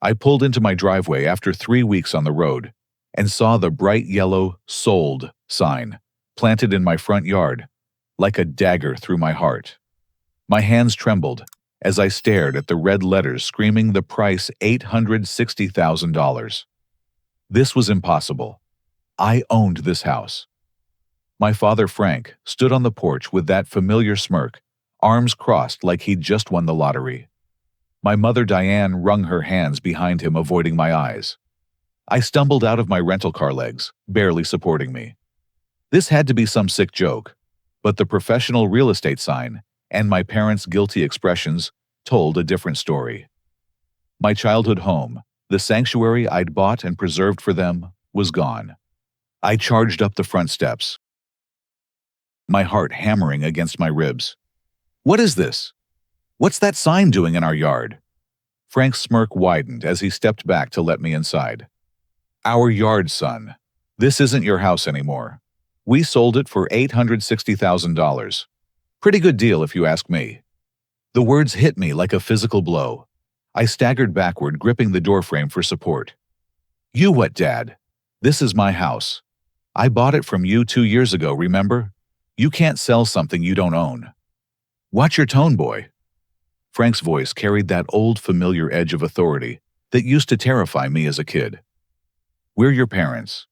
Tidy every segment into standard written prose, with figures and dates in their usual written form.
I pulled into my driveway after 3 weeks on the road and saw the bright yellow "Sold" sign planted in my front yard, like a dagger through my heart. My hands trembled as I stared at the red letters screaming the price $860,000. This was impossible. I owned this house. My father, Frank, stood on the porch with that familiar smirk, arms crossed like he'd just won the lottery. My mother, Diane, wrung her hands behind him, avoiding my eyes. I stumbled out of my rental car legs, barely supporting me. This had to be some sick joke, but the professional real estate sign and my parents' guilty expressions told a different story. My childhood home, the sanctuary I'd bought and preserved for them, was gone. I charged up the front steps, my heart hammering against my ribs. "What is this? What's that sign doing in our yard?" Frank's smirk widened as he stepped back to let me inside. "Our yard, son. This isn't your house anymore. We sold it for $860,000. Pretty good deal if you ask me." The words hit me like a physical blow. I staggered backward, gripping the doorframe for support. "You what, Dad? This is my house. I bought it from you 2 years ago, remember? You can't sell something you don't own." "Watch your tone, boy." Frank's voice carried that old familiar edge of authority that used to terrify me as a kid. "We're your parents.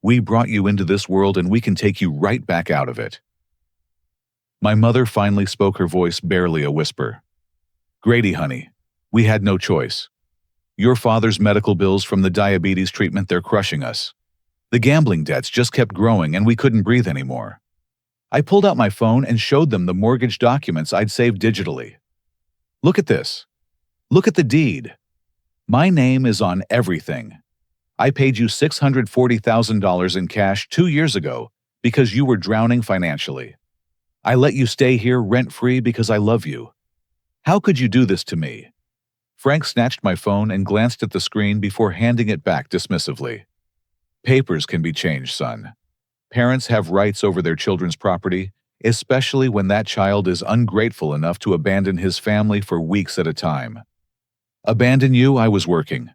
We brought you into this world and we can take you right back out of it." My mother finally spoke, her voice barely a whisper. "Grady, honey, we had no choice. Your father's medical bills from the diabetes treatment, they're crushing us. The gambling debts just kept growing and we couldn't breathe anymore." I pulled out my phone and showed them the mortgage documents I'd saved digitally. "Look at this. Look at the deed. My name is on everything. I paid you $640,000 in cash 2 years ago because you were drowning financially. I let you stay here rent-free because I love you. How could you do this to me?" Frank snatched my phone and glanced at the screen before handing it back dismissively. "Papers can be changed, son. Parents have rights over their children's property, especially when that child is ungrateful enough to abandon his family for weeks at a time." "Abandon you? I was working.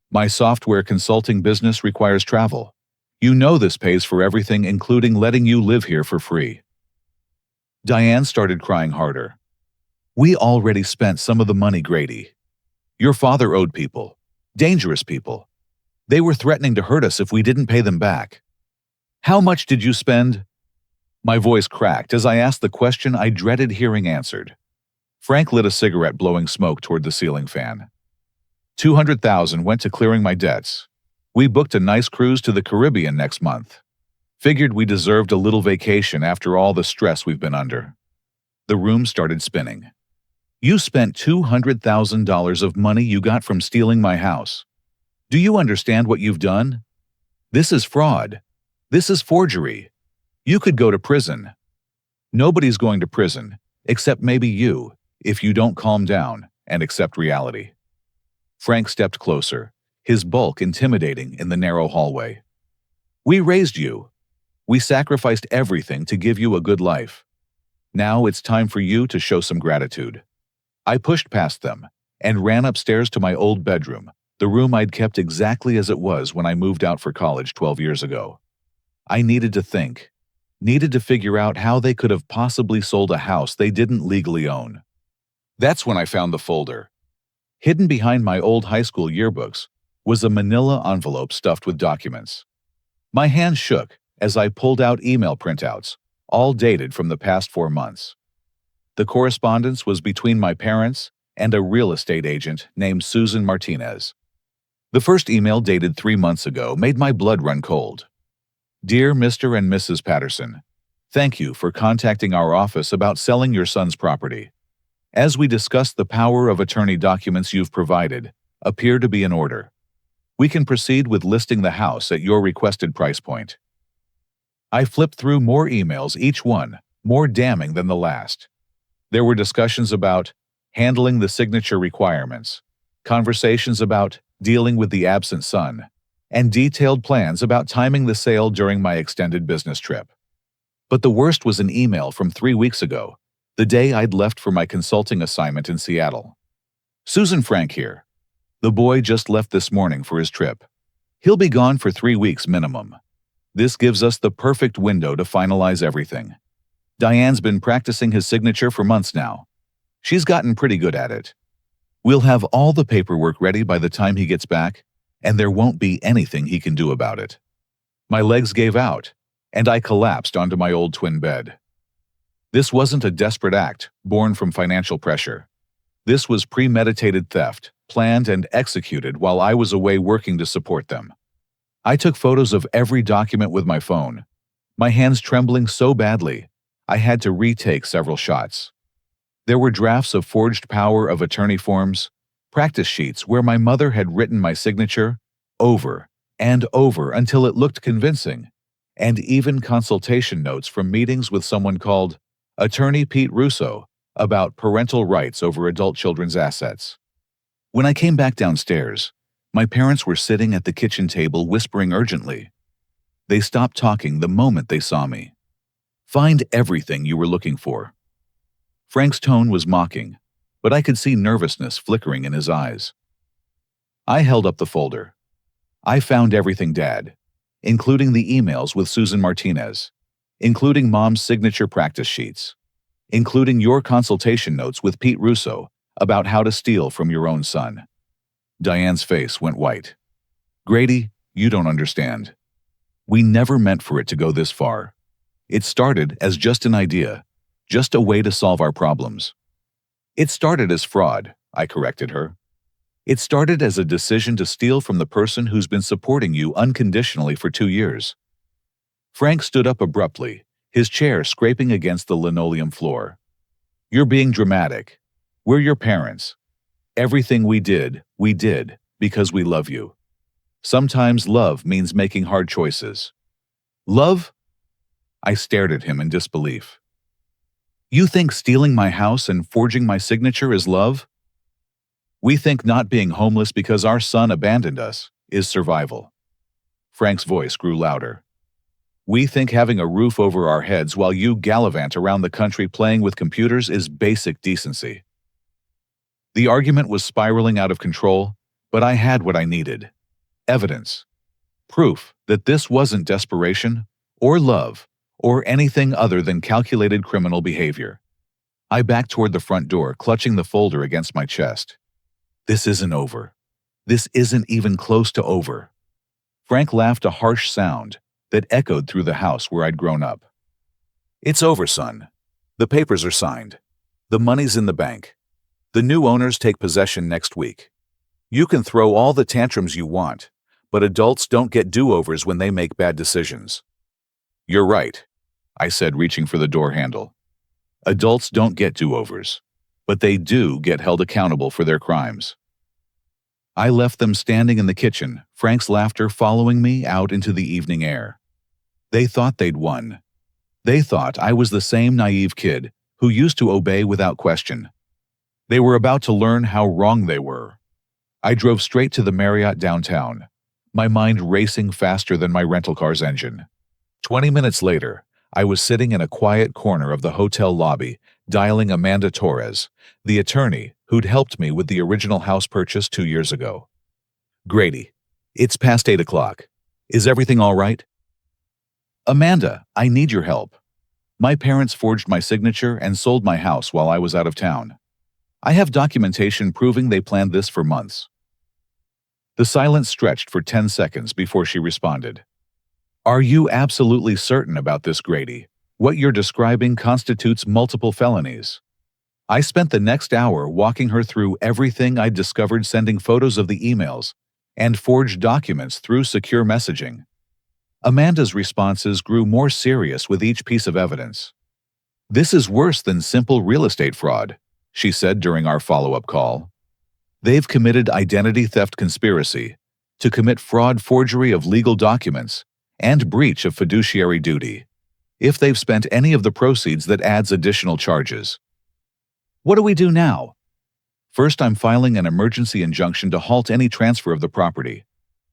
My software consulting business requires travel. You know this pays for everything, including letting you live here for free." Diane started crying harder. "We already spent some of the money, Grady. Your father owed people. Dangerous people. They were threatening to hurt us if we didn't pay them back. How much did you spend?" My voice cracked as I asked the question I dreaded hearing answered. Frank lit a cigarette, blowing smoke toward the ceiling fan. $200,000 went to clearing my debts. We booked a nice cruise to the Caribbean next month. Figured we deserved a little vacation after all the stress we've been under. The room started spinning. "You spent $200,000 of money you got from stealing my house. Do you understand what you've done? This is fraud. This is forgery. You could go to prison." "Nobody's going to prison, except maybe you, if you don't calm down and accept reality." Frank stepped closer, his bulk intimidating in the narrow hallway. "We raised you. We sacrificed everything to give you a good life. Now it's time for you to show some gratitude." I pushed past them and ran upstairs to my old bedroom, the room I'd kept exactly as it was when I moved out for college 12 years ago. I needed to think, needed to figure out how they could have possibly sold a house they didn't legally own. That's when I found the folder. Hidden behind my old high school yearbooks was a manila envelope stuffed with documents. My hand shook as I pulled out email printouts, all dated from the past 4 months. The correspondence was between my parents and a real estate agent named Susan Martinez. The first email, dated 3 months ago, made my blood run cold. "Dear Mr. and Mrs. Patterson, thank you for contacting our office about selling your son's property. As we discussed, the power of attorney documents you've provided appear to be in order. We can proceed with listing the house at your requested price point." I flipped through more emails, each one more damning than the last. There were discussions about handling the signature requirements, conversations about dealing with the absent son, and detailed plans about timing the sale during my extended business trip. But the worst was an email from 3 weeks ago, the day I'd left for my consulting assignment in Seattle. "Susan, Frank here. The boy just left this morning for his trip. He'll be gone for 3 weeks minimum. This gives us the perfect window to finalize everything. Diane's been practicing his signature for months now. She's gotten pretty good at it. We'll have all the paperwork ready by the time he gets back, and there won't be anything he can do about it. My legs gave out, and I collapsed onto my old twin bed. This wasn't a desperate act born from financial pressure. This was premeditated theft, planned and executed while I was away working to support them. I took photos of every document with my phone, my hands trembling so badly I had to retake several shots. There were drafts of forged power of attorney forms, practice sheets where my mother had written my signature over and over until it looked convincing, and even consultation notes from meetings with someone called Attorney Pete Russo about parental rights over adult children's assets. When I came back downstairs, my parents were sitting at the kitchen table whispering urgently. They stopped talking the moment they saw me. "Find everything you were looking for." Frank's tone was mocking, but I could see nervousness flickering in his eyes. I held up the folder. "I found everything, Dad, including the emails with Susan Martinez, including Mom's signature practice sheets, including your consultation notes with Pete Russo about how to steal from your own son." Diane's face went white. "Grady, you don't understand. We never meant for it to go this far. It started as just an idea, just a way to solve our problems." "It started as fraud," I corrected her. "It started as a decision to steal from the person who's been supporting you unconditionally for 2 years." Frank stood up abruptly, his chair scraping against the linoleum floor. "You're being dramatic. We're your parents. Everything we did because we love you. Sometimes love means making hard choices." "Love?" I stared at him in disbelief. "You think stealing my house and forging my signature is love?" "We think not being homeless because our son abandoned us is survival." Frank's voice grew louder. "We think having a roof over our heads while you gallivant around the country playing with computers is basic decency." The argument was spiraling out of control, but I had what I needed. Evidence. Proof that this wasn't desperation, or love, or anything other than calculated criminal behavior. I backed toward the front door, clutching the folder against my chest. "This isn't over. This isn't even close to over." Frank laughed, a harsh sound that echoed through the house where I'd grown up. "It's over, son. The papers are signed. The money's in the bank. The new owners take possession next week. You can throw all the tantrums you want, but adults don't get do-overs when they make bad decisions." "You're right," I said, reaching for the door handle. "Adults don't get do-overs, but they do get held accountable for their crimes." I left them standing in the kitchen, Frank's laughter following me out into the evening air. They thought they'd won. They thought I was the same naive kid who used to obey without question. They were about to learn how wrong they were. I drove straight to the Marriott downtown, my mind racing faster than my rental car's engine. 20 minutes later, I was sitting in a quiet corner of the hotel lobby, dialing Amanda Torres, the attorney who'd helped me with the original house purchase 2 years ago. "Grady, it's past 8 o'clock. Is everything all right?" "Amanda, I need your help. My parents forged my signature and sold my house while I was out of town. I have documentation proving they planned this for months." The silence stretched for 10 seconds before she responded. "Are you absolutely certain about this, Grady? What you're describing constitutes multiple felonies." I spent the next hour walking her through everything I'd discovered, sending photos of the emails and forged documents through secure messaging. Amanda's responses grew more serious with each piece of evidence. "This is worse than simple real estate fraud," she said during our follow-up call. "They've committed identity theft conspiracy to commit fraud, forgery of legal documents, and breach of fiduciary duty. If they've spent any of the proceeds, that adds additional charges." "What do we do now?" "First, I'm filing an emergency injunction to halt any transfer of the property.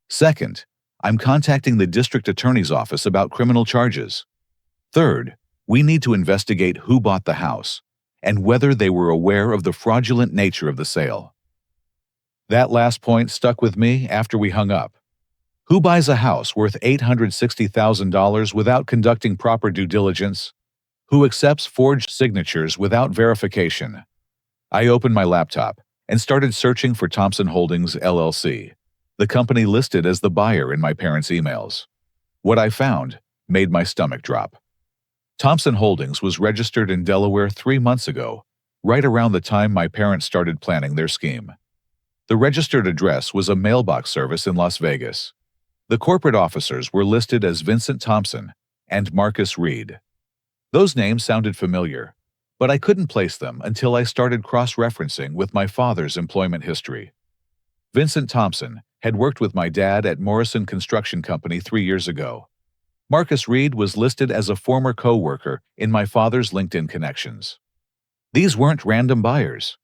Second, I'm contacting the district attorney's office about criminal charges. Third, we need to investigate who bought the house and whether they were aware of the fraudulent nature of the sale." That last point stuck with me after we hung up. Who buys a house worth $860,000 without conducting proper due diligence? Who accepts forged signatures without verification? I opened my laptop and started searching for Thompson Holdings LLC, the company listed as the buyer in my parents' emails. What I found made my stomach drop. Thompson Holdings was registered in Delaware 3 months ago, right around the time my parents started planning their scheme. The registered address was a mailbox service in Las Vegas. The corporate officers were listed as Vincent Thompson and Marcus Reed. Those names sounded familiar, but I couldn't place them until I started cross-referencing with my father's employment history. Vincent Thompson had worked with my dad at Morrison Construction Company 3 years ago. Marcus Reed was listed as a former co-worker in my father's LinkedIn connections. These weren't random buyers.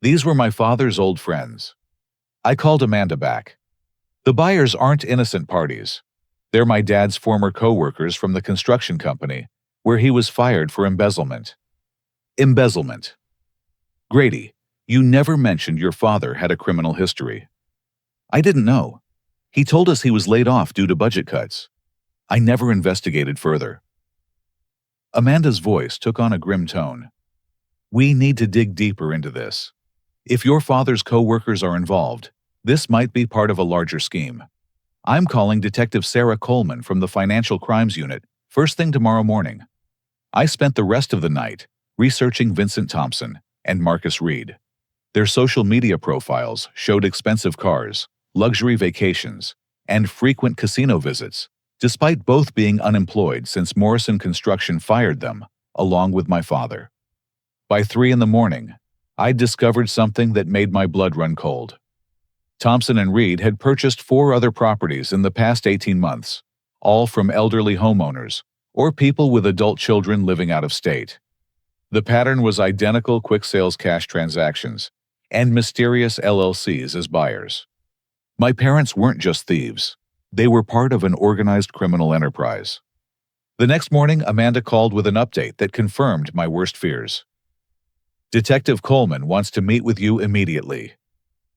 These were my father's old friends. I called Amanda back. The buyers aren't innocent parties. They're my dad's former co-workers from the construction company, where he was fired for embezzlement. Embezzlement. Grady, you never mentioned your father had a criminal history. I didn't know. He told us he was laid off due to budget cuts. I never investigated further. Amanda's voice took on a grim tone. We need to dig deeper into this. If your father's co-workers are involved, this might be part of a larger scheme. I'm calling Detective Sarah Coleman from the Financial Crimes Unit first thing tomorrow morning. I spent the rest of the night researching Vincent Thompson and Marcus Reed. Their social media profiles showed expensive cars, luxury vacations, and frequent casino visits, despite both being unemployed since Morrison Construction fired them, along with my father. By 3 in the morning, I'd discovered something that made my blood run cold. Thompson and Reed had purchased 4 other properties in the past 18 months, all from elderly homeowners or people with adult children living out of state. The pattern was identical quick sales cash transactions and mysterious LLCs as buyers. My parents weren't just thieves. They were part of an organized criminal enterprise. The next morning, Amanda called with an update that confirmed my worst fears. Detective Coleman wants to meet with you immediately.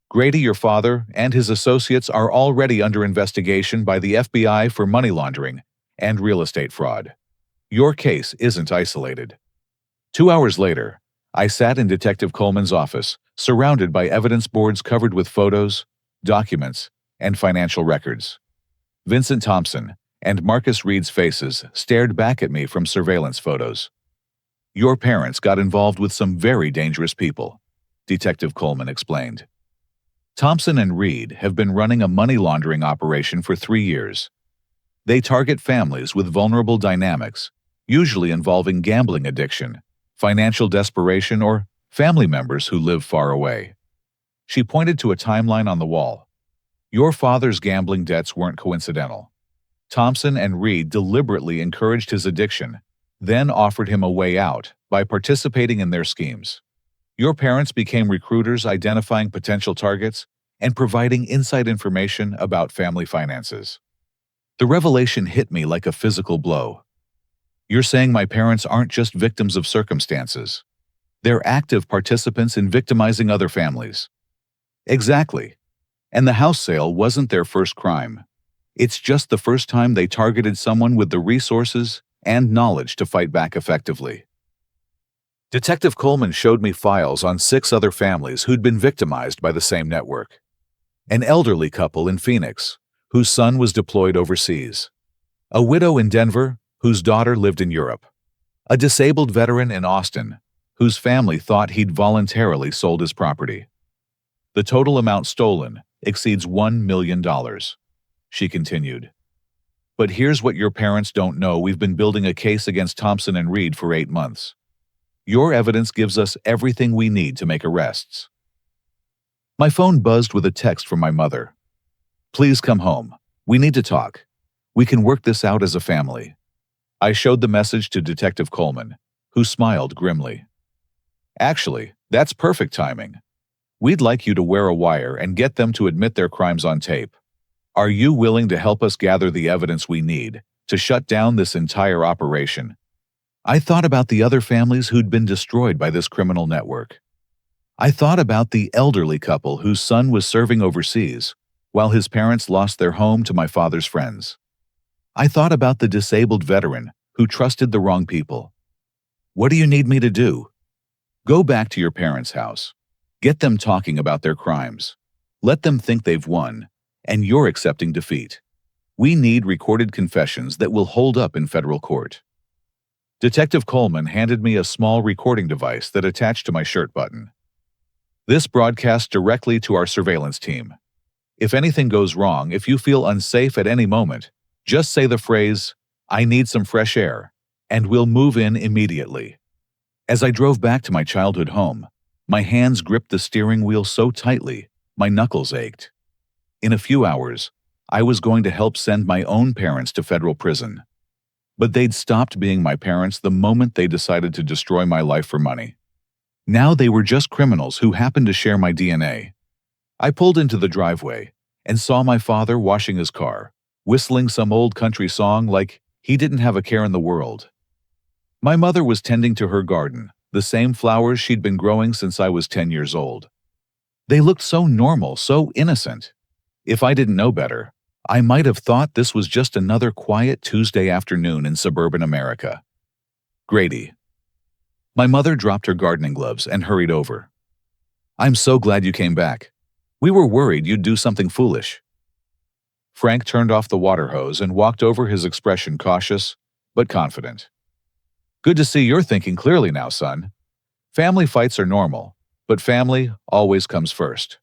Grady, your father, and his associates are already under investigation by the FBI for money laundering and real estate fraud. Your case isn't isolated. 2 hours later, I sat in Detective Coleman's office, surrounded by evidence boards covered with photos, documents, and financial records. Vincent Thompson and Marcus Reed's faces stared back at me from surveillance photos. Your parents got involved with some very dangerous people, Detective Coleman explained. Thompson and Reed have been running a money laundering operation for 3 years. They target families with vulnerable dynamics, usually involving gambling addiction, financial desperation, or family members who live far away. She pointed to a timeline on the wall. Your father's gambling debts weren't coincidental. Thompson and Reed deliberately encouraged his addiction, then offered him a way out by participating in their schemes. Your parents became recruiters identifying potential targets and providing inside information about family finances. The revelation hit me like a physical blow. You're saying my parents aren't just victims of circumstances. They're active participants in victimizing other families. Exactly. And the house sale wasn't their first crime. It's just the first time they targeted someone with the resources and knowledge to fight back effectively. Detective Coleman showed me files on 6 other families who'd been victimized by the same network. An elderly couple in Phoenix, whose son was deployed overseas. A widow in Denver, whose daughter lived in Europe. A disabled veteran in Austin, whose family thought he'd voluntarily sold his property. The total amount stolen exceeds $1 million, she continued. But here's what your parents don't know: we've been building a case against Thompson and Reed for 8 months. Your evidence gives us everything we need to make arrests. My phone buzzed with a text from my mother. Please come home. We need to talk. We can work this out as a family. I showed the message to Detective Coleman, who smiled grimly. Actually, that's perfect timing. We'd like you to wear a wire and get them to admit their crimes on tape. Are you willing to help us gather the evidence we need to shut down this entire operation? I thought about the other families who'd been destroyed by this criminal network. I thought about the elderly couple whose son was serving overseas, while his parents lost their home to my father's friends. I thought about the disabled veteran who trusted the wrong people. What do you need me to do? Go back to your parents' house. Get them talking about their crimes. Let them think they've won, and you're accepting defeat. We need recorded confessions that will hold up in federal court. Detective Coleman handed me a small recording device that attached to my shirt button. This broadcasts directly to our surveillance team. If anything goes wrong, if you feel unsafe at any moment, just say the phrase, "I need some fresh air," and we'll move in immediately. As I drove back to my childhood home, my hands gripped the steering wheel so tightly, my knuckles ached. In a few hours, I was going to help send my own parents to federal prison. But they'd stopped being my parents the moment they decided to destroy my life for money. Now they were just criminals who happened to share my DNA. I pulled into the driveway and saw my father washing his car, whistling some old country song like he didn't have a care in the world. My mother was tending to her garden, the same flowers she'd been growing since I was 10 years old. They looked so normal, so innocent. If I didn't know better, I might have thought this was just another quiet Tuesday afternoon in suburban America. Grady. My mother dropped her gardening gloves and hurried over. I'm so glad you came back. We were worried you'd do something foolish. Frank turned off the water hose and walked over, his expression cautious but confident. Good to see you're thinking clearly now, son. Family fights are normal, but family always comes first.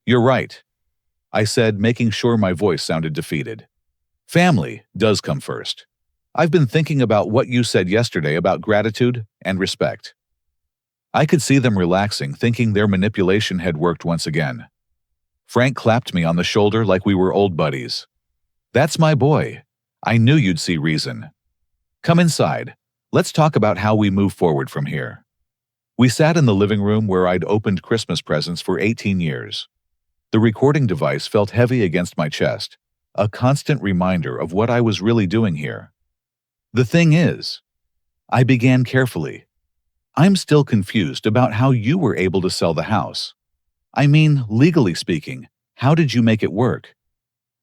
You're right, I said, making sure my voice sounded defeated. Family does come first. I've been thinking about what you said yesterday about gratitude and respect. I could see them relaxing, thinking their manipulation had worked once again. Frank clapped me on the shoulder like we were old buddies. That's my boy. I knew you'd see reason. Come inside. Let's talk about how we move forward from here. We sat in the living room where I'd opened Christmas presents for 18 years. The recording device felt heavy against my chest, a constant reminder of what I was really doing here. The thing is, I began carefully. I'm still confused about how you were able to sell the house. I mean, legally speaking, how did you make it work?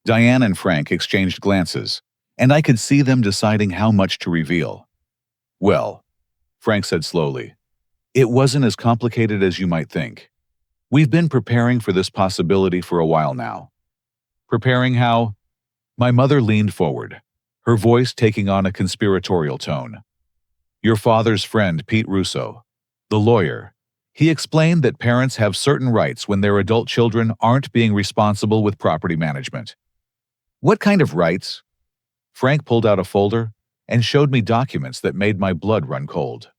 Diane and Frank exchanged glances, and I could see them deciding how much to reveal. Well, Frank said slowly, it wasn't as complicated as you might think. We've been preparing for this possibility for a while now. Preparing how? My mother leaned forward, her voice taking on a conspiratorial tone. Your father's friend, Pete Russo, the lawyer, he explained that parents have certain rights when their adult children aren't being responsible with property management. What kind of rights? Frank pulled out a folder and showed me documents that made my blood run cold.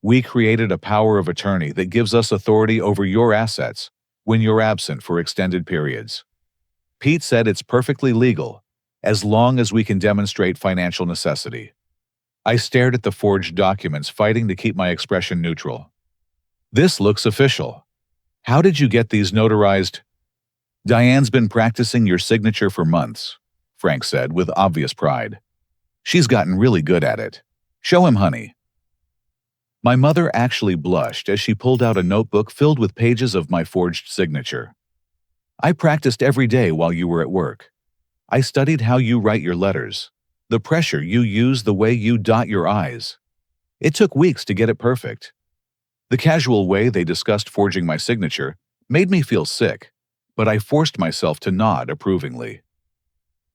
We created a power of attorney that gives us authority over your assets when you're absent for extended periods. Pete said it's perfectly legal, as long as we can demonstrate financial necessity. I stared at the forged documents, fighting to keep my expression neutral. This looks official. How did you get these notarized? Diane's been practicing your signature for months, Frank said with obvious pride. She's gotten really good at it. Show him, honey. My mother actually blushed as she pulled out a notebook filled with pages of my forged signature. I practiced every day while you were at work. I studied how you write your letters, the pressure you use, the way you dot your I's. It took weeks to get it perfect. The casual way they discussed forging my signature made me feel sick, but I forced myself to nod approvingly.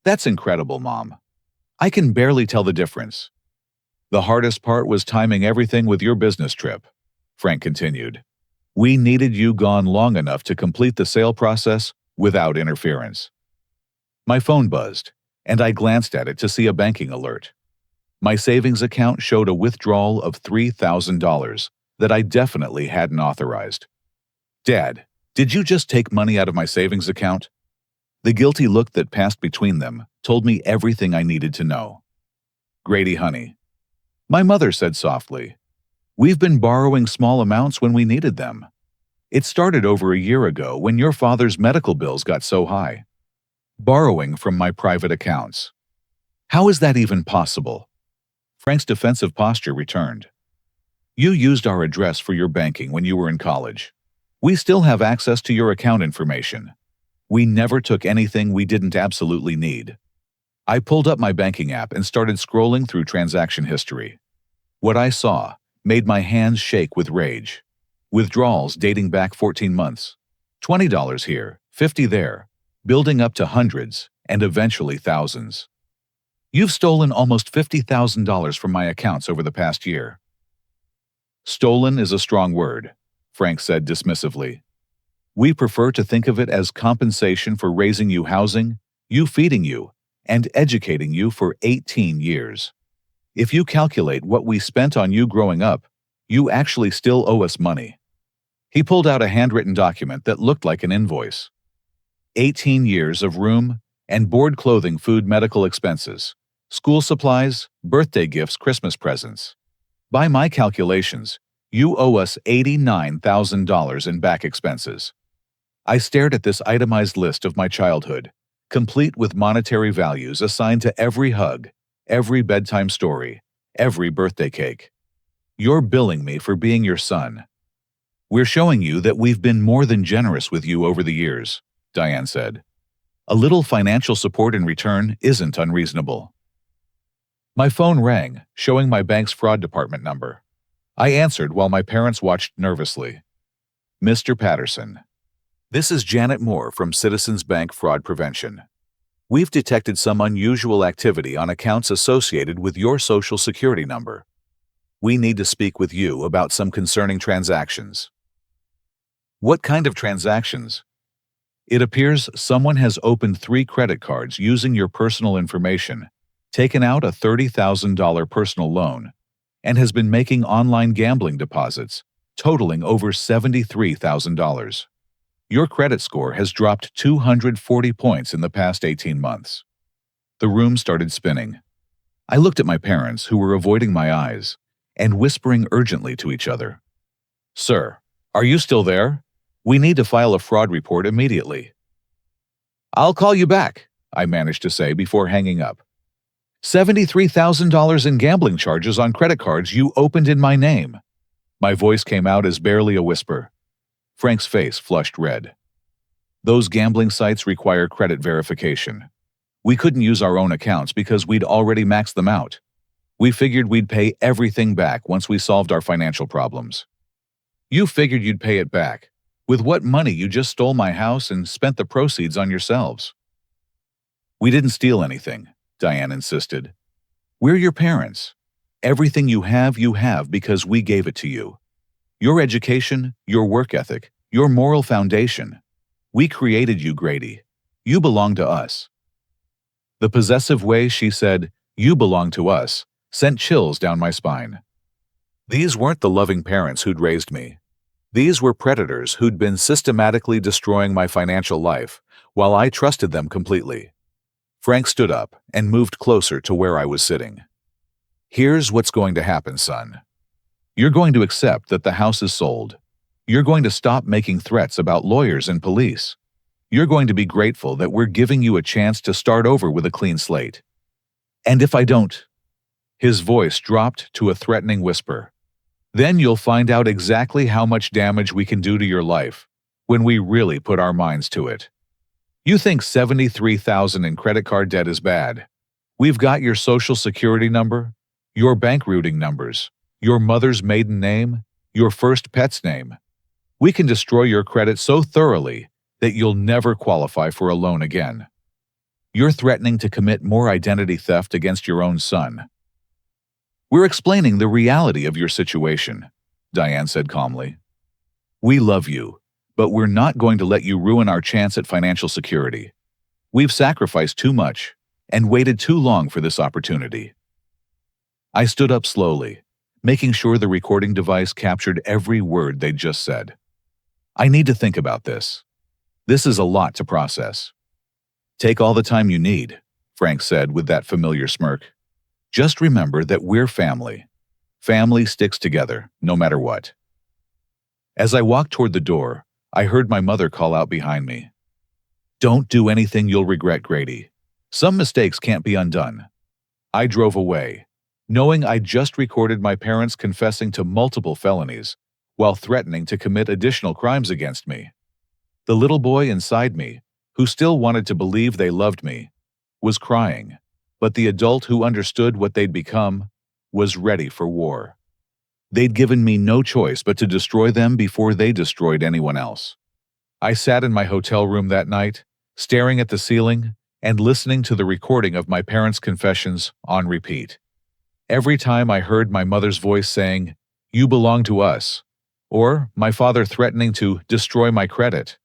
That's incredible, Mom. I can barely tell the difference. The hardest part was timing everything with your business trip, Frank continued. We needed you gone long enough to complete the sale process without interference. My phone buzzed, and I glanced at it to see a banking alert. My savings account showed a withdrawal of $3,000 that I definitely hadn't authorized. Dad, did you just take money out of my savings account? The guilty look that passed between them told me everything I needed to know. Grady, honey, my mother said softly, we've been borrowing small amounts when we needed them. It started over a year ago when your father's medical bills got so high. Borrowing from my private accounts. How is that even possible? Frank's defensive posture returned. You used our address for your banking when you were in college. We still have access to your account information. We never took anything we didn't absolutely need. I pulled up my banking app and started scrolling through transaction history. What I saw made my hands shake with rage. Withdrawals dating back 14 months. $20 here, $50 there, building up to hundreds and eventually thousands. You've stolen almost $50,000 from my accounts over the past year. Stolen is a strong word, Frank said dismissively. We prefer to think of it as compensation for raising you, housing you, feeding you, and educating you for 18 years. If you calculate what we spent on you growing up, you actually still owe us money. He pulled out a handwritten document that looked like an invoice. 18 years of room and board, clothing, food, medical expenses, school supplies, birthday gifts, Christmas presents. By my calculations, you owe us $89,000 in back expenses. I stared at this itemized list of my childhood, complete with monetary values assigned to every hug, every bedtime story, every birthday cake. You're billing me for being your son. We're showing you that we've been more than generous with you over the years, Diane said. A little financial support in return isn't unreasonable. My phone rang, showing my bank's fraud department number. I answered while my parents watched nervously. Mr. Patterson. This is Janet Moore from Citizens Bank Fraud Prevention. We've detected some unusual activity on accounts associated with your Social Security number. We need to speak with you about some concerning transactions. What kind of transactions? It appears someone has opened 3 credit cards using your personal information, taken out a $30,000 personal loan, and has been making online gambling deposits, totaling over $73,000. Your credit score has dropped 240 points in the past 18 months. The room started spinning. I looked at my parents, who were avoiding my eyes, and whispering urgently to each other. Sir, are you still there? We need to file a fraud report immediately. I'll call you back, I managed to say before hanging up. $73,000 in gambling charges on credit cards you opened in my name. My voice came out as barely a whisper. Frank's face flushed red. Those gambling sites require credit verification. We couldn't use our own accounts because we'd already maxed them out. We figured we'd pay everything back once we solved our financial problems. You figured you'd pay it back. With what money? You just stole my house and spent the proceeds on yourselves. We didn't steal anything, Diane insisted. We're your parents. Everything you have because we gave it to you. Your education, your work ethic, your moral foundation. We created you, Grady. You belong to us. The possessive way she said, "You belong to us," sent chills down my spine. These weren't the loving parents who'd raised me. These were predators who'd been systematically destroying my financial life while I trusted them completely. Frank stood up and moved closer to where I was sitting. Here's what's going to happen, son. You're going to accept that the house is sold. You're going to stop making threats about lawyers and police. You're going to be grateful that we're giving you a chance to start over with a clean slate. And if I don't, his voice dropped to a threatening whisper, then you'll find out exactly how much damage we can do to your life when we really put our minds to it. You think $73,000 in credit card debt is bad. We've got your Social Security number, your bank routing numbers, your mother's maiden name, your first pet's name. We can destroy your credit so thoroughly that you'll never qualify for a loan again. You're threatening to commit more identity theft against your own son. We're explaining the reality of your situation, Diane said calmly. We love you, but we're not going to let you ruin our chance at financial security. We've sacrificed too much and waited too long for this opportunity. I stood up slowly, making sure the recording device captured every word they'd just said. I need to think about this. This is a lot to process. Take all the time you need, Frank said with that familiar smirk. Just remember that we're family. Family sticks together, no matter what. As I walked toward the door, I heard my mother call out behind me. Don't do anything you'll regret, Grady. Some mistakes can't be undone. I drove away, knowing I'd just recorded my parents confessing to multiple felonies, while threatening to commit additional crimes against me. The little boy inside me, who still wanted to believe they loved me, was crying, but the adult who understood what they'd become was ready for war. They'd given me no choice but to destroy them before they destroyed anyone else. I sat in my hotel room that night, staring at the ceiling and listening to the recording of my parents' confessions on repeat. Every time I heard my mother's voice saying, "You belong to us," or my father threatening to destroy my credit,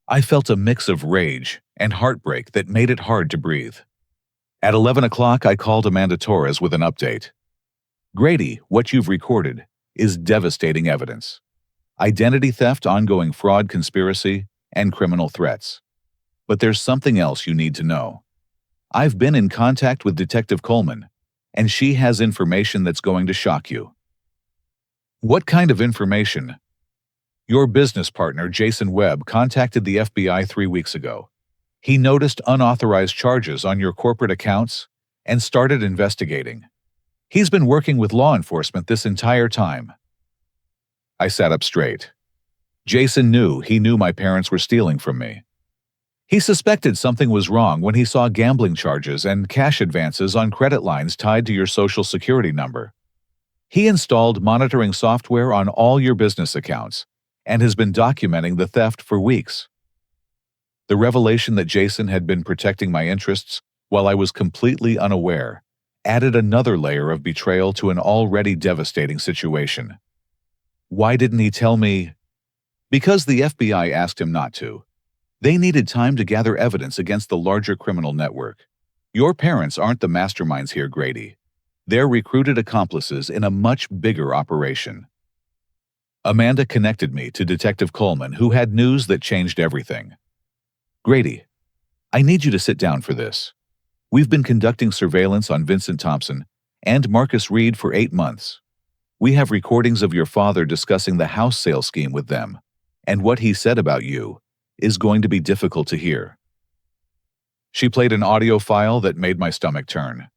I felt a mix of rage and heartbreak that made it hard to breathe. At 11 o'clock, I called Amanda Torres with an update. "Grady, what you've recorded is devastating evidence. Identity theft, ongoing fraud conspiracy, and criminal threats. But there's something else you need to know. I've been in contact with Detective Coleman, and she has information that's going to shock you." "What kind of information?" "Your business partner, Jason Webb, contacted the FBI 3 weeks ago. He noticed unauthorized charges on your corporate accounts and started investigating. He's been working with law enforcement this entire time." I sat up straight. Jason knew my parents were stealing from me. He suspected something was wrong when he saw gambling charges and cash advances on credit lines tied to your social security number. He installed monitoring software on all your business accounts and has been documenting the theft for weeks. The revelation that Jason had been protecting my interests while I was completely unaware added another layer of betrayal to an already devastating situation. Why didn't he tell me? Because the FBI asked him not to. They needed time to gather evidence against the larger criminal network. Your parents aren't the masterminds here, Grady. They're recruited accomplices in a much bigger operation. Amanda connected me to Detective Coleman, who had news that changed everything. "Grady, I need you to sit down for this. We've been conducting surveillance on Vincent Thompson and Marcus Reed for 8 months. We have recordings of your father discussing the house sale scheme with them, and what he said about you is going to be difficult to hear." She played an audio file that made my stomach turn.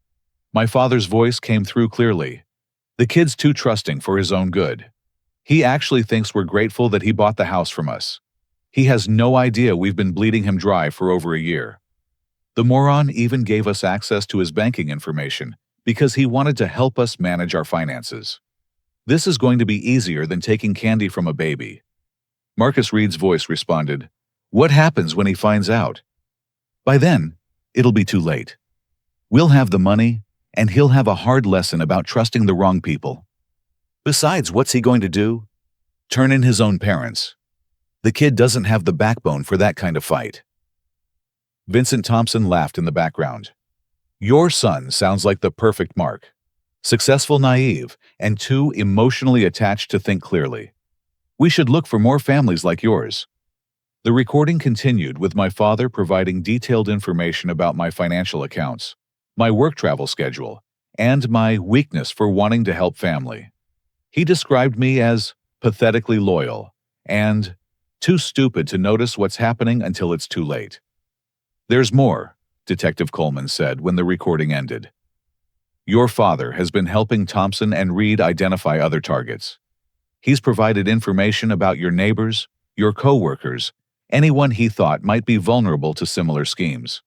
My father's voice came through clearly. "The kid's too trusting for his own good. He actually thinks we're grateful that he bought the house from us. He has no idea we've been bleeding him dry for over a year. The moron even gave us access to his banking information because he wanted to help us manage our finances. This is going to be easier than taking candy from a baby." Marcus Reed's voice responded, "What happens when he finds out? By then, it'll be too late. We'll have the money, and he'll have a hard lesson about trusting the wrong people. Besides, what's he going to do? Turn in his own parents. The kid doesn't have the backbone for that kind of fight." Vincent Thompson laughed in the background. "Your son sounds like the perfect mark. Successful, naive, and too emotionally attached to think clearly. We should look for more families like yours." The recording continued with my father providing detailed information about my financial accounts, my work travel schedule, and my weakness for wanting to help family. He described me as pathetically loyal and too stupid to notice what's happening until it's too late. "There's more," Detective Coleman said when the recording ended. "Your father has been helping Thompson and Reed identify other targets. He's provided information about your neighbors, your co-workers, anyone he thought might be vulnerable to similar schemes."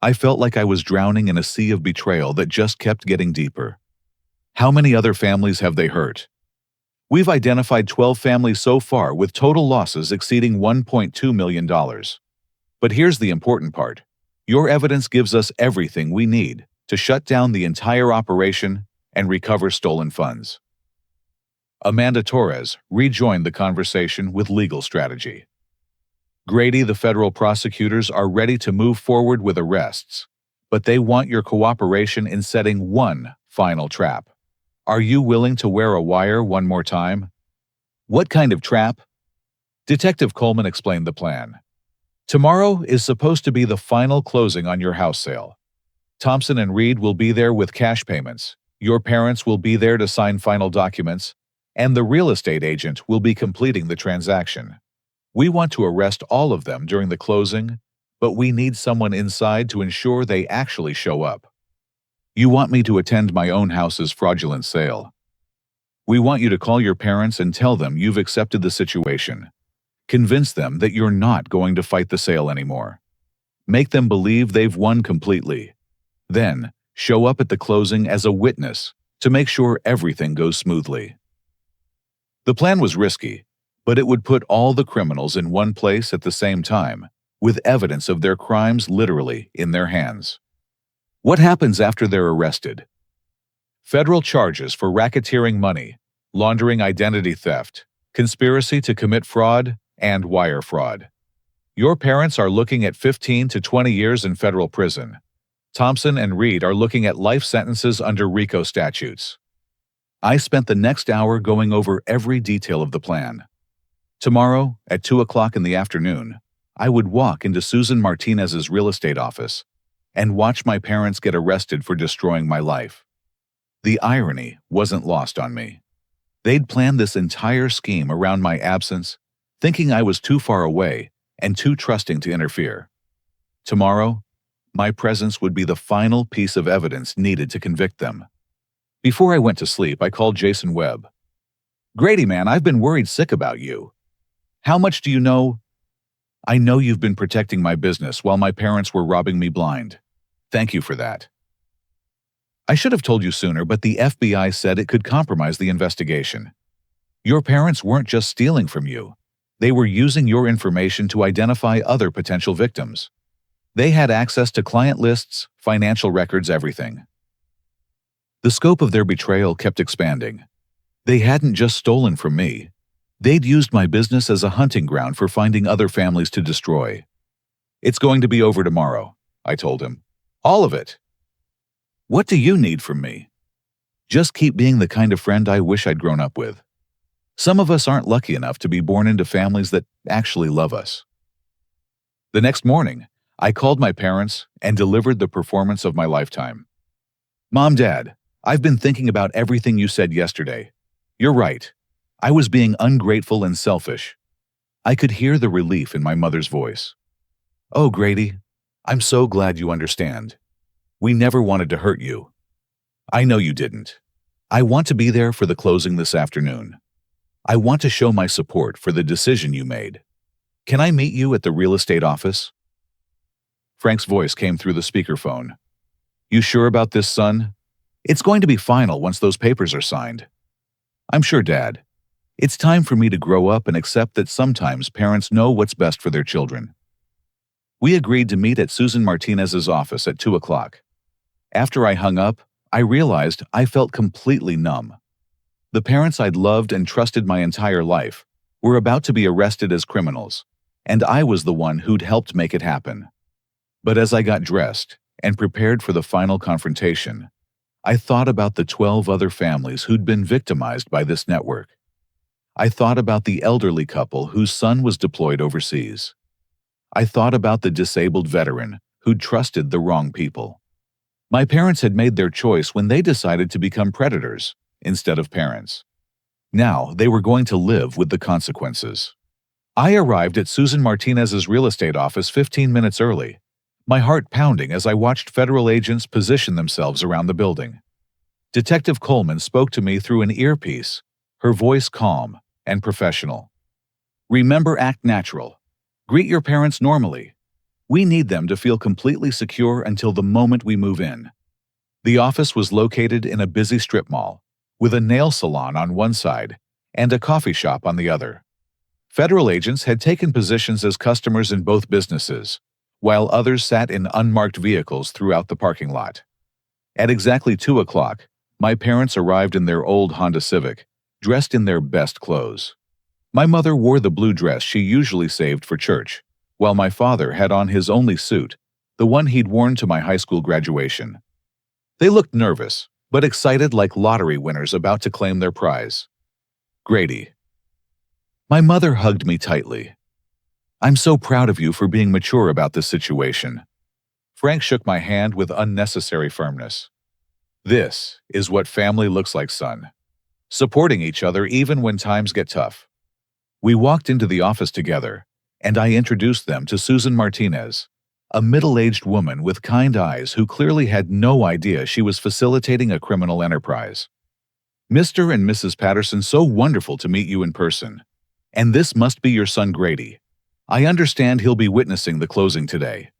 I felt like I was drowning in a sea of betrayal that just kept getting deeper. How many other families have they hurt? "We've identified 12 families so far with total losses exceeding $1.2 million. But here's the important part. Your evidence gives us everything we need to shut down the entire operation and recover stolen funds." Amanda Torres rejoined the conversation with legal strategy. "Grady, the federal prosecutors are ready to move forward with arrests, but they want your cooperation in setting one final trap. Are you willing to wear a wire one more time?" "What kind of trap?" Detective Coleman explained the plan. "Tomorrow is supposed to be the final closing on your house sale. Thompson and Reed will be there with cash payments, your parents will be there to sign final documents, and the real estate agent will be completing the transaction. We want to arrest all of them during the closing, but we need someone inside to ensure they actually show up. You want me to attend my own house's fraudulent sale?" We want you to call your parents and tell them you've accepted the situation. Convince them that you're not going to fight the sale anymore. Make them believe they've won completely. Then, show up at the closing as a witness to make sure everything goes smoothly. The plan was risky, but it would put all the criminals in one place at the same time, with evidence of their crimes literally in their hands. What happens after they're arrested? Federal charges for racketeering money, laundering identity theft, conspiracy to commit fraud, and wire fraud. Your parents are looking at 15 to 20 years in federal prison. Thompson and Reed are looking at life sentences under RICO statutes. I spent the next hour going over every detail of the plan. Tomorrow, at 2 o'clock in the afternoon, I would walk into Susan Martinez's real estate office and watch my parents get arrested for destroying my life. The irony wasn't lost on me. They'd planned this entire scheme around my absence, thinking I was too far away and too trusting to interfere. Tomorrow, my presence would be the final piece of evidence needed to convict them. Before I went to sleep, I called Jason Webb. "Grady, man, I've been worried sick about you. How much do you know?" "I know you've been protecting my business while my parents were robbing me blind. Thank you for that." "I should have told you sooner, but the FBI said it could compromise the investigation. Your parents weren't just stealing from you. They were using your information to identify other potential victims. They had access to client lists, financial records, everything." The scope of their betrayal kept expanding. They hadn't just stolen from me. They'd used my business as a hunting ground for finding other families to destroy. "It's going to be over tomorrow," I told him. "All of it." "What do you need from me?" "Just keep being the kind of friend I wish I'd grown up with. Some of us aren't lucky enough to be born into families that actually love us." The next morning, I called my parents and delivered the performance of my lifetime. "Mom, Dad, I've been thinking about everything you said yesterday. You're right. I was being ungrateful and selfish." I could hear the relief in my mother's voice. "Oh, Grady, I'm so glad you understand. We never wanted to hurt you." "I know you didn't. I want to be there for the closing this afternoon. I want to show my support for the decision you made. Can I meet you at the real estate office?" Frank's voice came through the speakerphone. "You sure about this, son? It's going to be final once those papers are signed." "I'm sure, Dad. It's time for me to grow up and accept that sometimes parents know what's best for their children." We agreed to meet at Susan Martinez's office at 2 o'clock. After I hung up, I realized I felt completely numb. The parents I'd loved and trusted my entire life were about to be arrested as criminals, and I was the one who'd helped make it happen. But as I got dressed and prepared for the final confrontation, I thought about the 12 other families who'd been victimized by this network. I thought about the elderly couple whose son was deployed overseas. I thought about the disabled veteran who'd trusted the wrong people. My parents had made their choice when they decided to become predators instead of parents. Now they were going to live with the consequences. I arrived at Susan Martinez's real estate office 15 minutes early, my heart pounding as I watched federal agents position themselves around the building. Detective Coleman spoke to me through an earpiece, her voice calm and professional. "Remember, act natural. Greet your parents normally. We need them to feel completely secure until the moment we move in." The office was located in a busy strip mall, with a nail salon on one side and a coffee shop on the other. Federal agents had taken positions as customers in both businesses, while others sat in unmarked vehicles throughout the parking lot. At exactly 2 o'clock, my parents arrived in their old Honda Civic, dressed in their best clothes. My mother wore the blue dress she usually saved for church, while my father had on his only suit, the one he'd worn to my high school graduation. They looked nervous, but excited like lottery winners about to claim their prize. "Grady." My mother hugged me tightly. "I'm so proud of you for being mature about this situation." Frank shook my hand with unnecessary firmness. "This is what family looks like, son. Supporting each other even when times get tough." We walked into the office together, and I introduced them to Susan Martinez, a middle-aged woman with kind eyes who clearly had no idea she was facilitating a criminal enterprise. Mr. and Mrs. Patterson, so wonderful to meet you in person. And this must be your son Grady. I understand he'll be witnessing the closing today."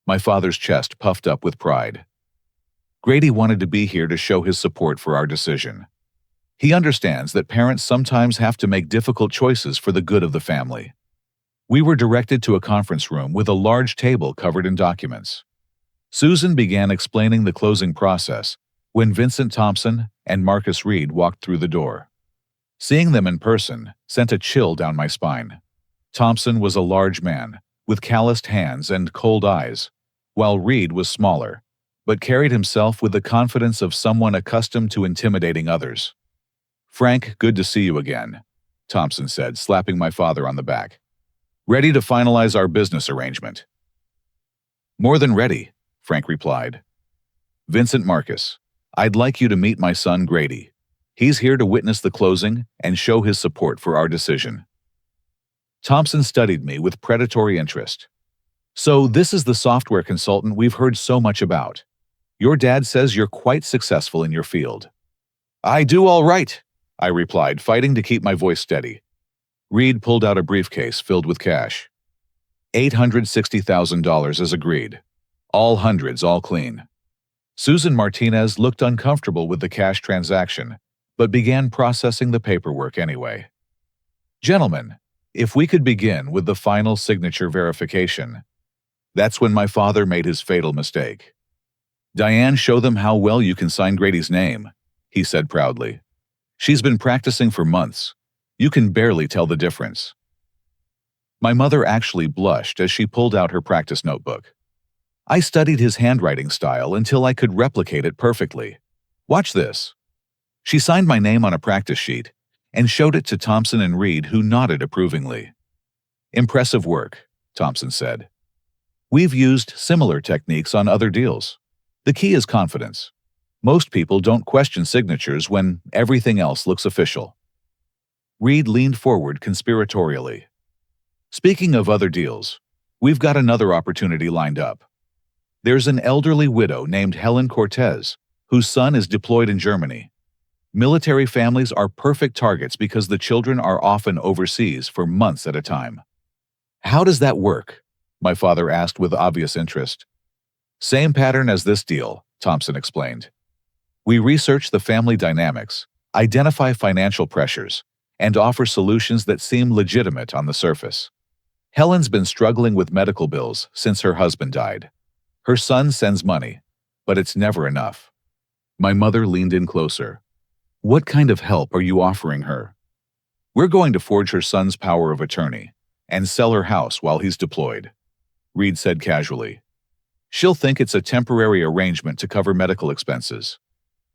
My father's chest puffed up with pride. Grady wanted to be here to show his support for our decision. He understands that parents sometimes have to make difficult choices for the good of the family. We were directed to a conference room with a large table covered in documents. Susan began explaining the closing process when Vincent Thompson and Marcus Reed walked through the door. Seeing them in person sent a chill down my spine. Thompson was a large man, with calloused hands and cold eyes, while Reed was smaller, but carried himself with the confidence of someone accustomed to intimidating others. "Frank, good to see you again," Thompson said, slapping my father on the back. "Ready to finalize our business arrangement?" "More than ready," Frank replied. "Vincent Marcus, I'd like you to meet my son Grady. He's here to witness the closing and show his support for our decision." Thompson studied me with predatory interest. "So this is the software consultant we've heard so much about. Your dad says you're quite successful in your field." "I do all right," I replied, fighting to keep my voice steady. Reed pulled out a briefcase filled with cash. $860,000 as agreed. All hundreds, all clean. Susan Martinez looked uncomfortable with the cash transaction, but began processing the paperwork anyway. "Gentlemen, if we could begin with the final signature verification." That's when my father made his fatal mistake. "Diane, show them how well you can sign Grady's name," he said proudly. "She's been practicing for months. You can barely tell the difference." My mother actually blushed as she pulled out her practice notebook. "I studied his handwriting style until I could replicate it perfectly. Watch this." She signed my name on a practice sheet and showed it to Thompson and Reed, who nodded approvingly. "Impressive work," Thompson said. "We've used similar techniques on other deals. The key is confidence. Most people don't question signatures when everything else looks official." Reed leaned forward conspiratorially. "Speaking of other deals, we've got another opportunity lined up. There's an elderly widow named Helen Cortez, whose son is deployed in Germany. Military families are perfect targets because the children are often overseas for months at a time." "How does that work?" my father asked with obvious interest. "Same pattern as this deal," Thompson explained. "We research the family dynamics, identify financial pressures, and offer solutions that seem legitimate on the surface. Helen's been struggling with medical bills since her husband died. Her son sends money, but it's never enough." My mother leaned in closer. "What kind of help are you offering her?" "We're going to forge her son's power of attorney and sell her house while he's deployed," Reed said casually. "She'll think it's a temporary arrangement to cover medical expenses.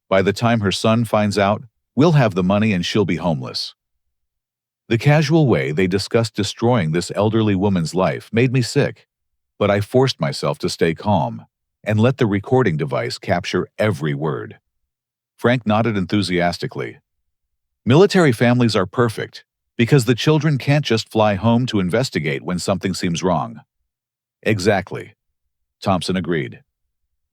By the time her son finds out, we'll have the money and she'll be homeless." The casual way they discussed destroying this elderly woman's life made me sick, but I forced myself to stay calm and let the recording device capture every word. Frank nodded enthusiastically. "Military families are perfect because the children can't just fly home to investigate when something seems wrong." "Exactly," Thompson agreed.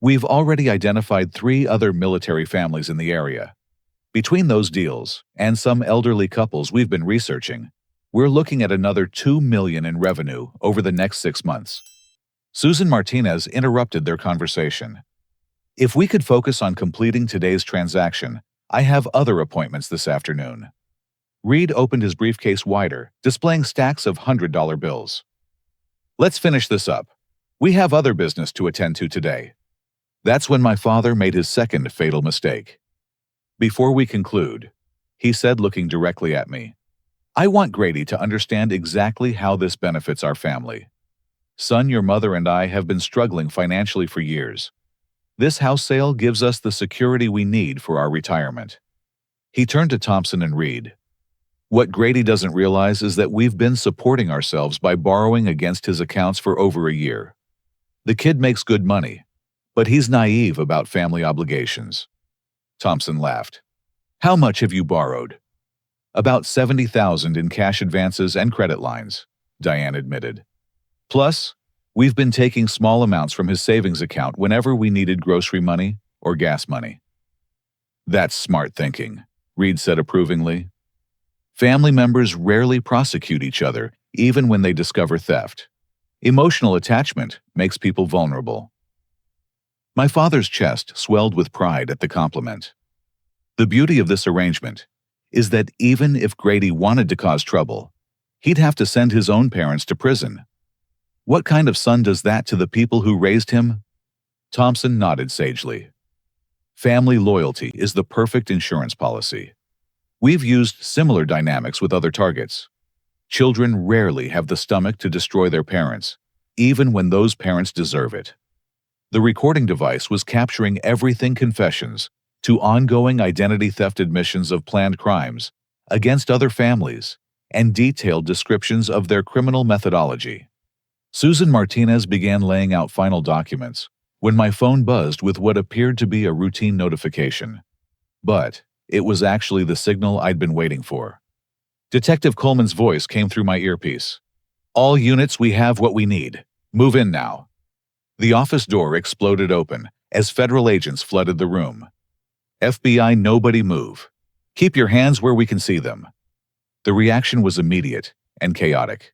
"We've already identified 3 other military families in the area. Between those deals and some elderly couples we've been researching, we're looking at another $2 million in revenue over the next 6 months." Susan Martinez interrupted their conversation. "If we could focus on completing today's transaction, I have other appointments this afternoon." Reed opened his briefcase wider, displaying stacks of $100 bills. "Let's finish this up. We have other business to attend to today." That's when my father made his second fatal mistake. "Before we conclude," he said, looking directly at me, "I want Grady to understand exactly how this benefits our family. Son, your mother and I have been struggling financially for years. This house sale gives us the security we need for our retirement." He turned to Thompson and Reed. "What Grady doesn't realize is that we've been supporting ourselves by borrowing against his accounts for over a year. The kid makes good money, but he's naive about family obligations." Thompson laughed. "How much have you borrowed?" "About $70,000 in cash advances and credit lines," Diane admitted. "Plus, we've been taking small amounts from his savings account whenever we needed grocery money or gas money." That's smart thinking, Reed said approvingly. Family members rarely prosecute each other, even when they discover theft. Emotional attachment makes people vulnerable. My father's chest swelled with pride at the compliment. The beauty of this arrangement is that even if Grady wanted to cause trouble, he'd have to send his own parents to prison. What kind of son does that to the people who raised him? Thompson nodded sagely. Family loyalty is the perfect insurance policy. We've used similar dynamics with other targets. Children rarely have the stomach to destroy their parents, even when those parents deserve it. The recording device was capturing everything confessions to ongoing identity theft admissions of planned crimes against other families and detailed descriptions of their criminal methodology. Susan Martinez began laying out final documents when my phone buzzed with what appeared to be a routine notification. But it was actually the signal I'd been waiting for. Detective Coleman's voice came through my earpiece. "All units, we have what we need. Move in now." The office door exploded open as federal agents flooded the room. "FBI, nobody move. Keep your hands where we can see them." The reaction was immediate and chaotic.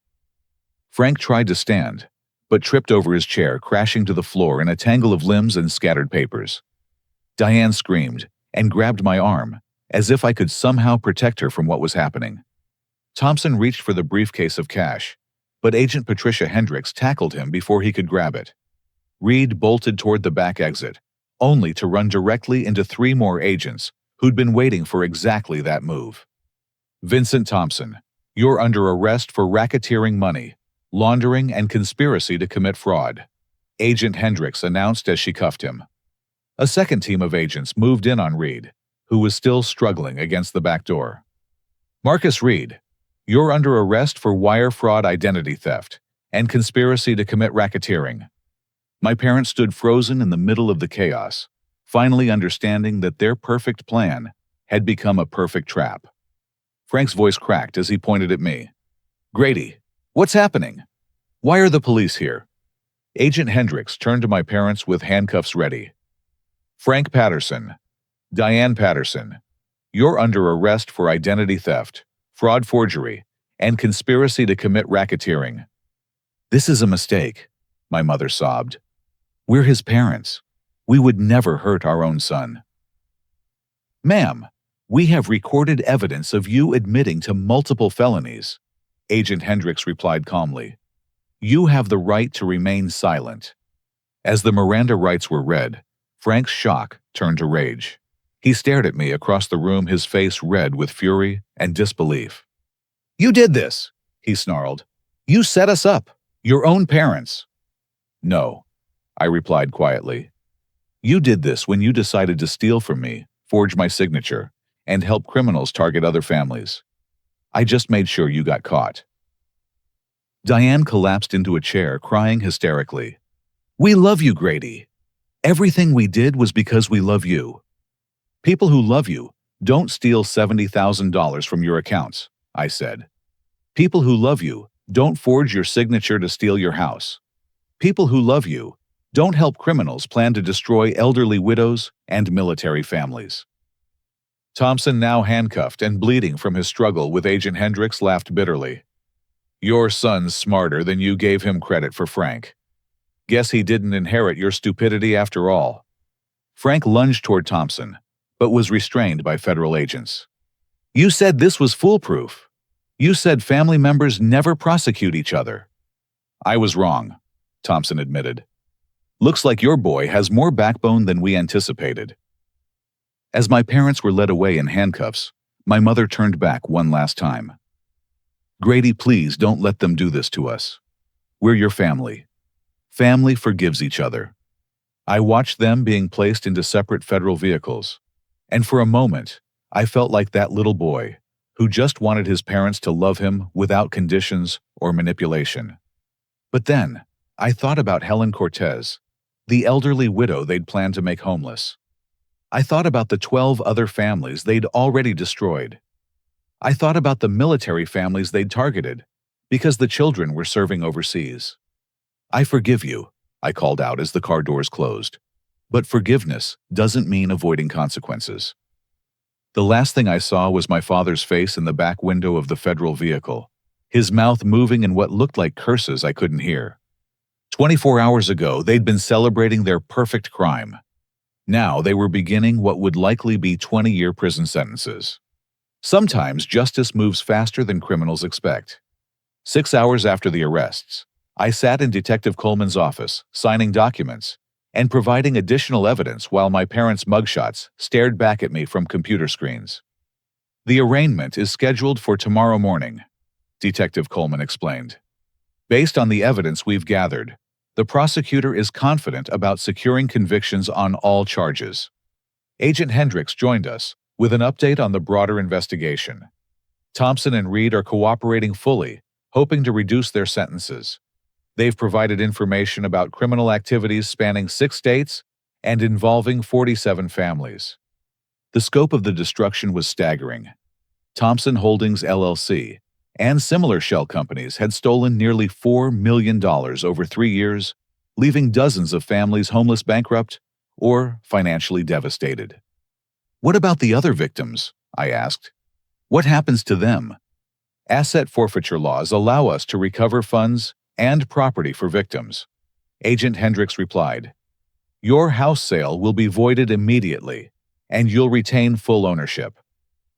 Frank tried to stand, but tripped over his chair, crashing to the floor in a tangle of limbs and scattered papers. Diane screamed and grabbed my arm, as if I could somehow protect her from what was happening. Thompson reached for the briefcase of cash, but Agent Patricia Hendricks tackled him before he could grab it. Reed bolted toward the back exit, only to run directly into 3 more agents who'd been waiting for exactly that move. "Vincent Thompson, you're under arrest for racketeering money, laundering, and conspiracy to commit fraud," Agent Hendricks announced as she cuffed him. A second team of agents moved in on Reed, who was still struggling against the back door. "Marcus Reed, you're under arrest for wire fraud, identity theft, and conspiracy to commit racketeering." My parents stood frozen in the middle of the chaos, finally understanding that their perfect plan had become a perfect trap. Frank's voice cracked as he pointed at me. "Grady, what's happening? Why are the police here?" Agent Hendricks turned to my parents with handcuffs ready. "Frank Patterson, Diane Patterson, you're under arrest for identity theft, fraud, forgery, and conspiracy to commit racketeering." "This is a mistake," my mother sobbed. "We're his parents. We would never hurt our own son." "Ma'am, we have recorded evidence of you admitting to multiple felonies," Agent Hendricks replied calmly. "You have the right to remain silent." As the Miranda rights were read, Frank's shock turned to rage. He stared at me across the room, his face red with fury and disbelief. "You did this," he snarled. "You set us up, your own parents." "No," I replied quietly. "You did this when you decided to steal from me, forge my signature, and help criminals target other families. I just made sure you got caught." Diane collapsed into a chair, crying hysterically. "We love you, Grady. Everything we did was because we love you." "People who love you don't steal $70,000 from your accounts," I said. "People who love you don't forge your signature to steal your house. People who love you don't help criminals plan to destroy elderly widows and military families." Thompson, now handcuffed and bleeding from his struggle with Agent Hendricks, laughed bitterly. "Your son's smarter than you gave him credit for, Frank. Guess he didn't inherit your stupidity after all." Frank lunged toward Thompson, but was restrained by federal agents. "You said this was foolproof. You said family members never prosecute each other." "I was wrong," Thompson admitted. "Looks like your boy has more backbone than we anticipated." As my parents were led away in handcuffs, my mother turned back one last time. "Grady, please don't let them do this to us. We're your family. Family forgives each other." I watched them being placed into separate federal vehicles, and for a moment, I felt like that little boy who just wanted his parents to love him without conditions or manipulation. But then, I thought about Helen Cortez, the elderly widow they'd planned to make homeless. I thought about the 12 other families they'd already destroyed. I thought about the military families they'd targeted, because the children were serving overseas. "I forgive you," I called out as the car doors closed. "But forgiveness doesn't mean avoiding consequences. The last thing I saw was my father's face in the back window of the federal vehicle, his mouth moving in what looked like curses I couldn't hear. 24 hours ago, they'd been celebrating their perfect crime. Now they were beginning what would likely be 20-year prison sentences. Sometimes justice moves faster than criminals expect. 6 hours after the arrests, I sat in Detective Coleman's office, signing documents and providing additional evidence while my parents' mugshots stared back at me from computer screens. The arraignment is scheduled for tomorrow morning, Detective Coleman explained. Based on the evidence we've gathered, the prosecutor is confident about securing convictions on all charges. Agent Hendricks joined us with an update on the broader investigation. Thompson and Reed are cooperating fully, hoping to reduce their sentences. They've provided information about criminal activities spanning 6 states and involving 47 families. The scope of the destruction was staggering. Thompson Holdings LLC and similar shell companies had stolen nearly $4 million over 3 years, leaving dozens of families homeless, bankrupt, or financially devastated. What about the other victims? I asked. What happens to them? Asset forfeiture laws allow us to recover funds and property for victims. Agent Hendricks replied, Your house sale will be voided immediately, and you'll retain full ownership.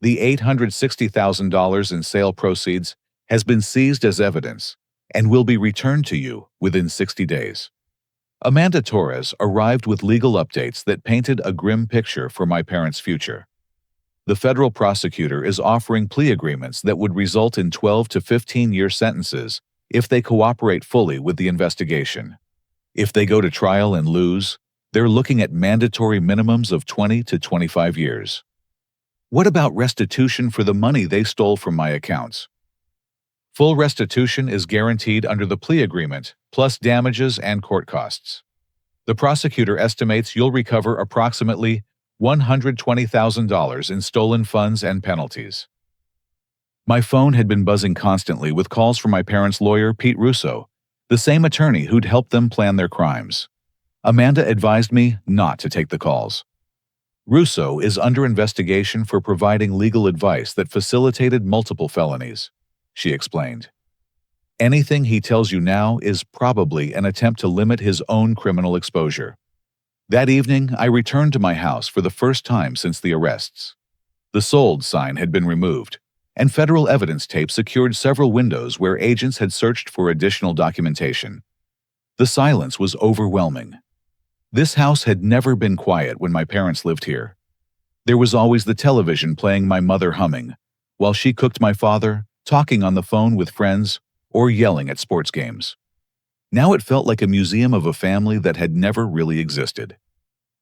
The $860,000 in sale proceeds has been seized as evidence and will be returned to you within 60 days. Amanda Torres arrived with legal updates that painted a grim picture for my parents' future. The federal prosecutor is offering plea agreements that would result in 12 to 15-year sentences if they cooperate fully with the investigation. If they go to trial and lose, they're looking at mandatory minimums of 20 to 25 years. What about restitution for the money they stole from my accounts? Full restitution is guaranteed under the plea agreement, plus damages and court costs. The prosecutor estimates you'll recover approximately $120,000 in stolen funds and penalties. My phone had been buzzing constantly with calls from my parents' lawyer, Pete Russo, the same attorney who'd helped them plan their crimes. Amanda advised me not to take the calls. Russo is under investigation for providing legal advice that facilitated multiple felonies, she explained. Anything he tells you now is probably an attempt to limit his own criminal exposure. That evening, I returned to my house for the first time since the arrests. The sold sign had been removed, and federal evidence tape secured several windows where agents had searched for additional documentation. The silence was overwhelming. This house had never been quiet when my parents lived here. There was always the television playing, my mother humming, while she cooked, my father talking on the phone with friends or yelling at sports games. Now it felt like a museum of a family that had never really existed.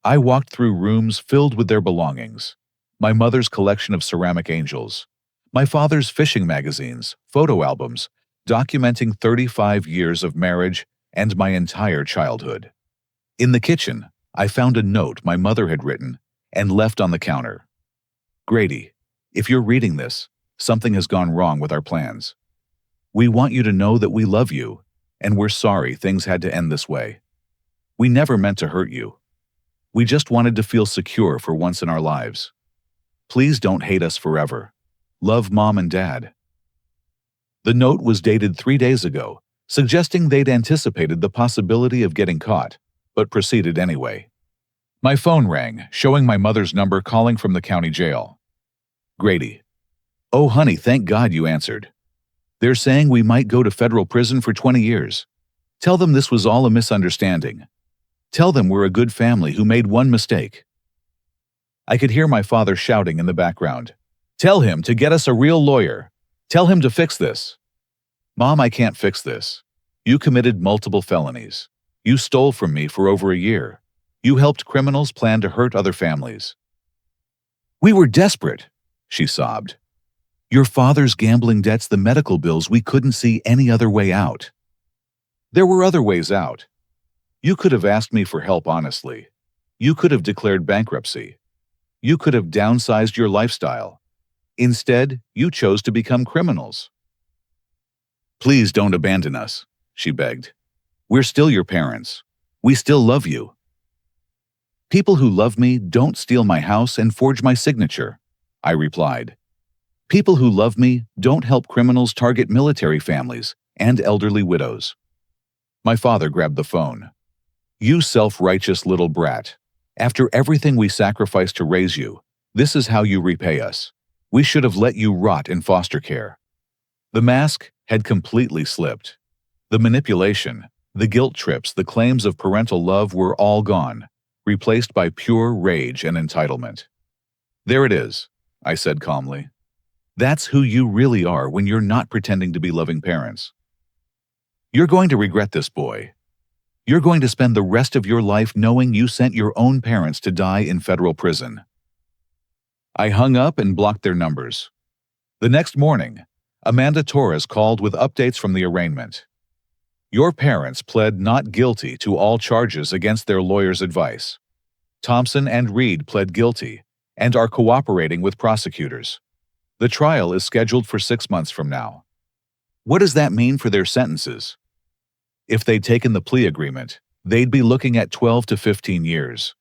I walked through rooms filled with their belongings. My mother's collection of ceramic angels, my father's fishing magazines, photo albums, documenting 35 years of marriage and my entire childhood. In the kitchen, I found a note my mother had written and left on the counter. Grady, if you're reading this, something has gone wrong with our plans. We want you to know that we love you, and we're sorry things had to end this way. We never meant to hurt you. We just wanted to feel secure for once in our lives. Please don't hate us forever. Love, Mom and Dad. The note was dated 3 days ago, suggesting they'd anticipated the possibility of getting caught, but proceeded anyway. My phone rang, showing my mother's number calling from the county jail. Grady. Oh, honey, thank God you answered. They're saying we might go to federal prison for 20 years. Tell them this was all a misunderstanding. Tell them we're a good family who made one mistake. I could hear my father shouting in the background. Tell him to get us a real lawyer. Tell him to fix this. Mom, I can't fix this. You committed multiple felonies. You stole from me for over a year. You helped criminals plan to hurt other families. We were desperate, she sobbed. Your father's gambling debts, the medical bills, we couldn't see any other way out. There were other ways out. You could have asked me for help honestly. You could have declared bankruptcy. You could have downsized your lifestyle. Instead, you chose to become criminals. Please don't abandon us, she begged. We're still your parents. We still love you. People who love me don't steal my house and forge my signature. I replied. People who love me don't help criminals target military families and elderly widows. My father grabbed the phone. You self-righteous little brat. After everything we sacrificed to raise you, this is how you repay us. We should have let you rot in foster care. The mask had completely slipped. The manipulation, the guilt trips, the claims of parental love were all gone, replaced by pure rage and entitlement. There it is, I said calmly. That's who you really are when you're not pretending to be loving parents. You're going to regret this, boy. You're going to spend the rest of your life knowing you sent your own parents to die in federal prison. I hung up and blocked their numbers. The next morning, Amanda Torres called with updates from the arraignment. Your parents pled not guilty to all charges against their lawyer's advice. Thompson and Reed pled guilty and are cooperating with prosecutors. The trial is scheduled for 6 months from now. What does that mean for their sentences? If they'd taken the plea agreement, they'd be looking at 12 to 15 years.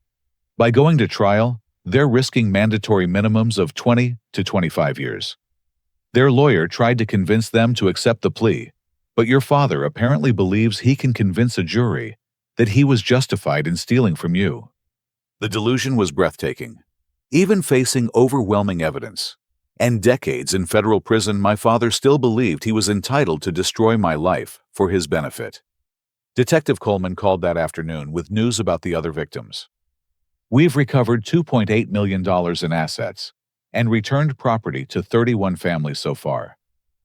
By going to trial, they're risking mandatory minimums of 20 to 25 years. Their lawyer tried to convince them to accept the plea, but your father apparently believes he can convince a jury that he was justified in stealing from you. The delusion was breathtaking. Even facing overwhelming evidence and decades in federal prison, my father still believed he was entitled to destroy my life for his benefit. Detective Coleman called that afternoon with news about the other victims. We've recovered $2.8 million in assets and returned property to 31 families so far.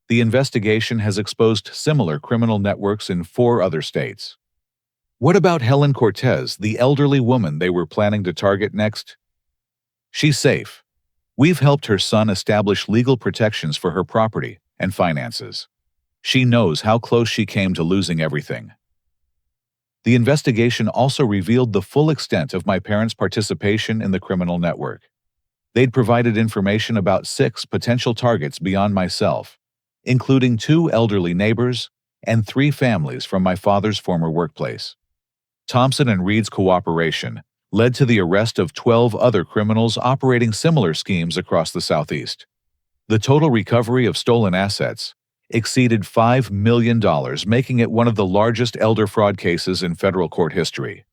The investigation has exposed similar criminal networks in 4 other states. What about Helen Cortez, the elderly woman they were planning to target next? She's safe. We've helped her son establish legal protections for her property and finances. She knows how close she came to losing everything. The investigation also revealed the full extent of my parents' participation in the criminal network. They'd provided information about 6 potential targets beyond myself, including 2 elderly neighbors and 3 families from my father's former workplace. Thompson and Reed's cooperation led to the arrest of 12 other criminals operating similar schemes across the Southeast. The total recovery of stolen assets exceeded $5 million, making it one of the largest elder fraud cases in federal court history.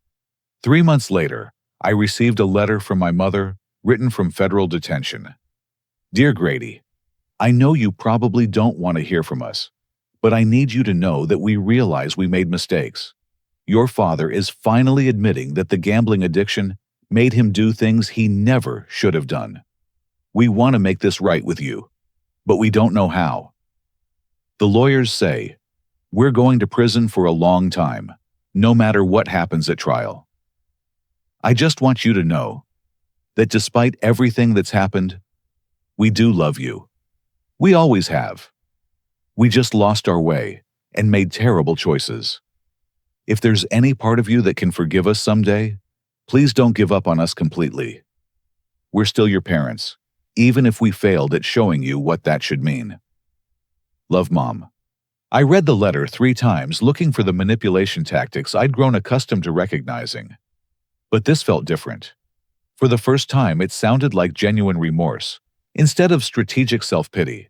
3 months later, I received a letter from my mother, written from federal detention. Dear Grady, I know you probably don't want to hear from us, but I need you to know that we realize we made mistakes. Your father is finally admitting that the gambling addiction made him do things he never should have done. We want to make this right with you, but we don't know how. The lawyers say, we're going to prison for a long time, no matter what happens at trial. I just want you to know that despite everything that's happened, we do love you. We always have. We just lost our way and made terrible choices. If there's any part of you that can forgive us someday, please don't give up on us completely. We're still your parents, even if we failed at showing you what that should mean. Love, Mom. I read the letter 3 times, looking for the manipulation tactics I'd grown accustomed to recognizing. But this felt different. For the first time, it sounded like genuine remorse, instead of strategic self-pity.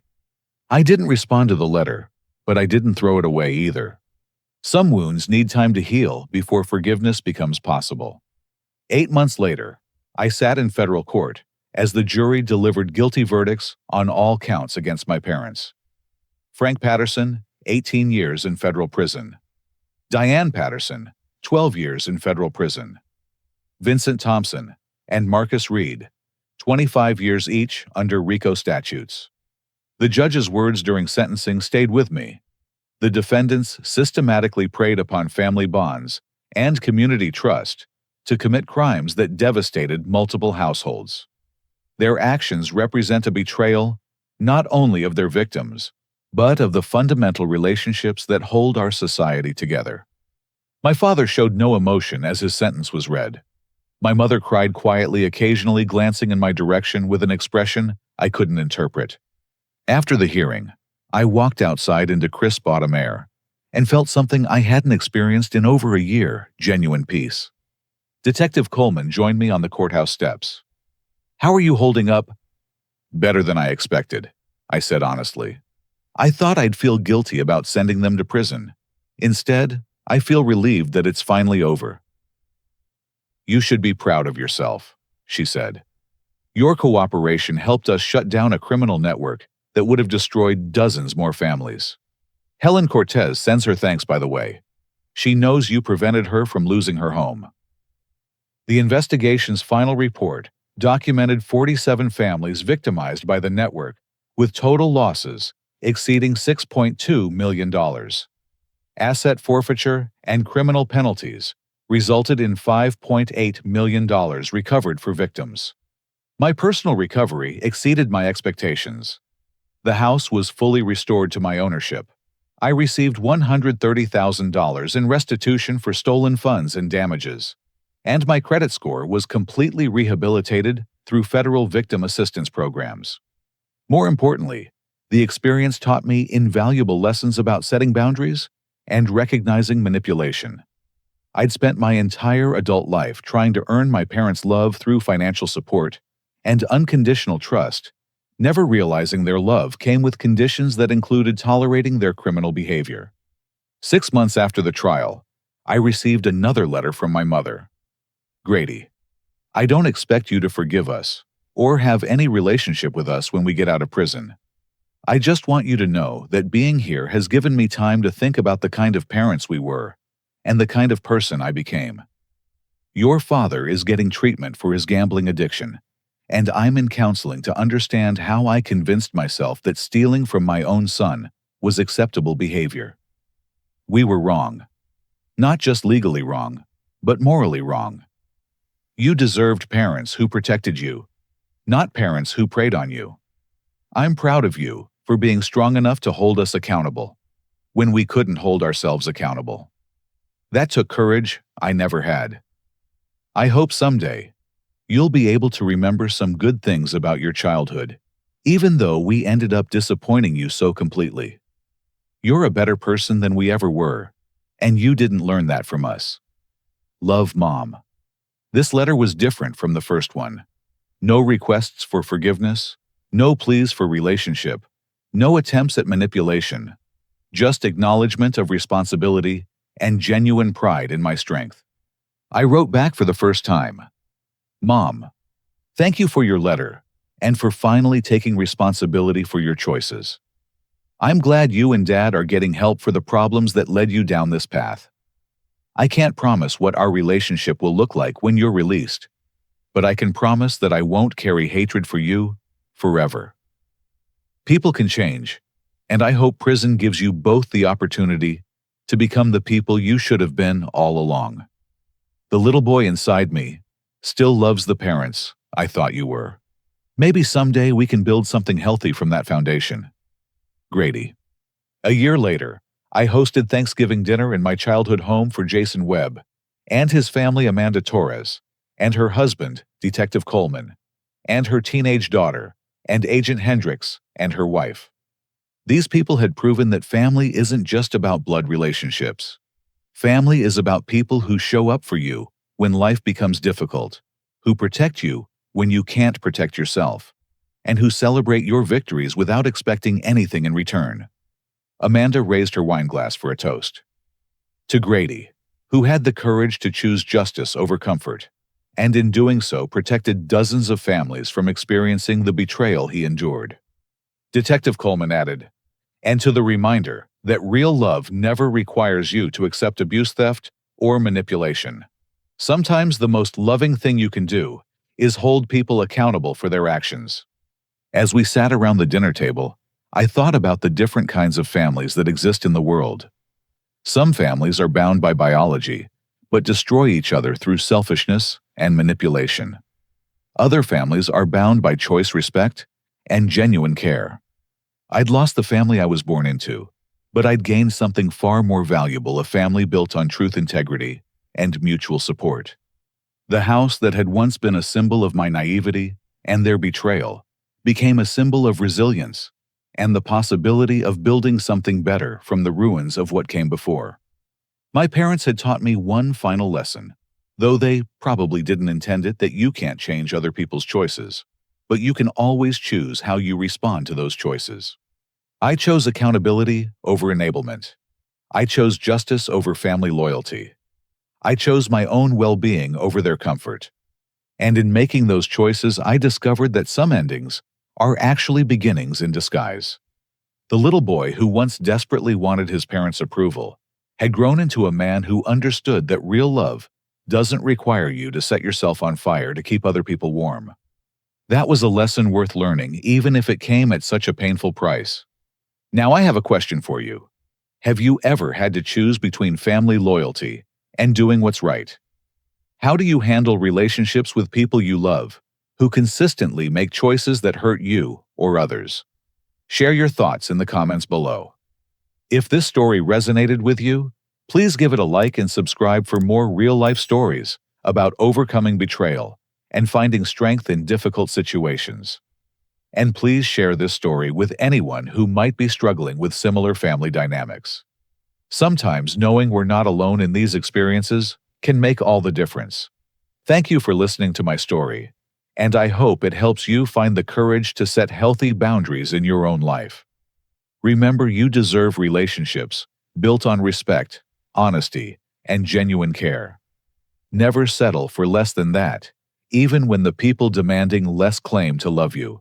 I didn't respond to the letter, but I didn't throw it away either. Some wounds need time to heal before forgiveness becomes possible. 8 months later, I sat in federal court as the jury delivered guilty verdicts on all counts against my parents. Frank Patterson, 18 years in federal prison. Diane Patterson, 12 years in federal prison. Vincent Thompson and Marcus Reed, 25 years each under RICO statutes. The judge's words during sentencing stayed with me. The defendants systematically preyed upon family bonds and community trust to commit crimes that devastated multiple households. Their actions represent a betrayal not only of their victims, but of the fundamental relationships that hold our society together. My father showed no emotion as his sentence was read. My mother cried quietly, occasionally glancing in my direction with an expression I couldn't interpret. After the hearing, I walked outside into crisp autumn air and felt something I hadn't experienced in over a year: genuine peace. Detective Coleman joined me on the courthouse steps. How are you holding up? Better than I expected, I said honestly. I thought I'd feel guilty about sending them to prison. Instead, I feel relieved that it's finally over. You should be proud of yourself, she said. Your cooperation helped us shut down a criminal network that would have destroyed dozens more families. Helen Cortez sends her thanks, by the way. She knows you prevented her from losing her home. The investigation's final report documented 47 families victimized by the network, with total losses exceeding $6.2 million. Asset forfeiture and criminal penalties resulted in $5.8 million recovered for victims. My personal recovery exceeded my expectations. The house was fully restored to my ownership. I received $130,000 in restitution for stolen funds and damages, and my credit score was completely rehabilitated through federal victim assistance programs. More importantly, the experience taught me invaluable lessons about setting boundaries and recognizing manipulation. I'd spent my entire adult life trying to earn my parents' love through financial support and unconditional trust, never realizing their love came with conditions that included tolerating their criminal behavior. 6 months after the trial, I received another letter from my mother. Grady, I don't expect you to forgive us or have any relationship with us when we get out of prison. I just want you to know that being here has given me time to think about the kind of parents we were and the kind of person I became. Your father is getting treatment for his gambling addiction, and I'm in counseling to understand how I convinced myself that stealing from my own son was acceptable behavior. We were wrong. Not just legally wrong, but morally wrong. You deserved parents who protected you, not parents who preyed on you. I'm proud of you for being strong enough to hold us accountable when we couldn't hold ourselves accountable. That took courage I never had. I hope someday you'll be able to remember some good things about your childhood, even though we ended up disappointing you so completely. You're a better person than we ever were, and you didn't learn that from us. Love, Mom. This letter was different from the first one. No requests for forgiveness, no pleas for relationship, no attempts at manipulation, just acknowledgement of responsibility and genuine pride in my strength. I wrote back for the first time. Mom, thank you for your letter and for finally taking responsibility for your choices. I'm glad you and Dad are getting help for the problems that led you down this path. I can't promise what our relationship will look like when you're released, but I can promise that I won't carry hatred for you forever. People can change, and I hope prison gives you both the opportunity to become the people you should have been all along. The little boy inside me still loves the parents I thought you were. Maybe someday we can build something healthy from that foundation. Grady. A year later, I hosted Thanksgiving dinner in my childhood home for Jason Webb and his family, Amanda Torres, and her husband, Detective Coleman, and her teenage daughter, and Agent Hendricks and her wife. These people had proven that family isn't just about blood relationships. Family is about people who show up for you when life becomes difficult, who protect you when you can't protect yourself, and who celebrate your victories without expecting anything in return. Amanda raised her wine glass for a toast. To Grady, who had the courage to choose justice over comfort, and in doing so protected dozens of families from experiencing the betrayal he endured. Detective Coleman added, and to the reminder that real love never requires you to accept abuse, theft, or manipulation. Sometimes the most loving thing you can do is hold people accountable for their actions. As we sat around the dinner table, I thought about the different kinds of families that exist in the world. Some families are bound by biology, but destroy each other through selfishness and manipulation. Other families are bound by choice, respect, and genuine care. I'd lost the family I was born into, but I'd gained something far more valuable, a family built on truth, integrity, and mutual support. The house that had once been a symbol of my naivety and their betrayal became a symbol of resilience and the possibility of building something better from the ruins of what came before. My parents had taught me one final lesson, though they probably didn't intend it, that you can't change other people's choices, but you can always choose how you respond to those choices. I chose accountability over enablement. I chose justice over family loyalty. I chose my own well-being over their comfort. And in making those choices, I discovered that some endings are actually beginnings in disguise. The little boy who once desperately wanted his parents' approval had grown into a man who understood that real love doesn't require you to set yourself on fire to keep other people warm. That was a lesson worth learning, even if it came at such a painful price. Now I have a question for you. Have you ever had to choose between family loyalty and doing what's right? How do you handle relationships with people you love, who consistently make choices that hurt you or others? Share your thoughts in the comments below. If this story resonated with you, please give it a like and subscribe for more real-life stories about overcoming betrayal and finding strength in difficult situations. And please share this story with anyone who might be struggling with similar family dynamics. Sometimes knowing we're not alone in these experiences can make all the difference. Thank you for listening to my story, and I hope it helps you find the courage to set healthy boundaries in your own life. Remember, you deserve relationships built on respect, honesty, and genuine care. Never settle for less than that, even when the people demanding less claim to love you.